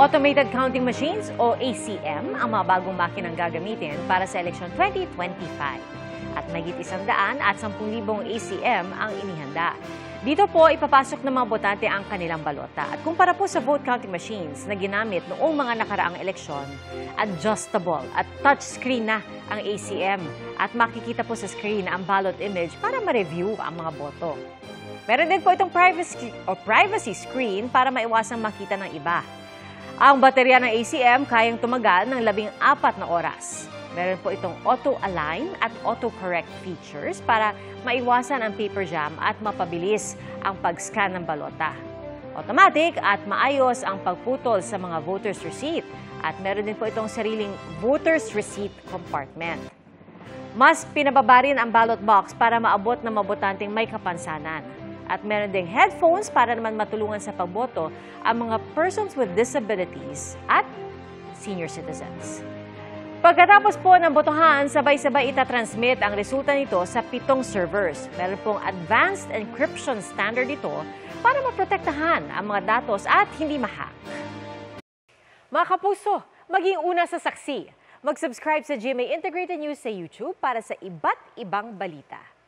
Automated Counting Machines o ACM ang mga bagong makinang gagamitin para sa eleksyon 2025. At mahigit 100 at 10,000 ACM ang inihanda. Dito po ipapasok ng mga botante ang kanilang balota. At kumpara po sa vote counting machines na ginamit noong mga nakaraang eleksyon, adjustable at touchscreen na ang ACM. At makikita po sa screen ang ballot image para ma-review ang mga boto. Meron din po itong privacy screen para maiwasang makita ng iba. Ang baterya ng ACM kayang tumagal ng 14 na oras. Meron po itong auto-align at auto-correct features para maiwasan ang paper jam at mapabilis ang pag-scan ng balota. Automatic at maayos ang pagputol sa mga voter's receipt at meron din po itong sariling voter's receipt compartment. Mas pinababa rin ang ballot box para maabot ng mabotanteng may kapansanan. At meron ding headphones para naman matulungan sa pagboto ang mga persons with disabilities at senior citizens. Pagkatapos po ng botohan, sabay-sabay itatransmit ang resulta nito sa 7 servers. Meron pong advanced encryption standard ito para maprotektahan ang mga datos at hindi ma-hack. Mga kapuso, maging una sa saksi. Mag-subscribe sa GMA Integrated News sa YouTube para sa iba't ibang balita.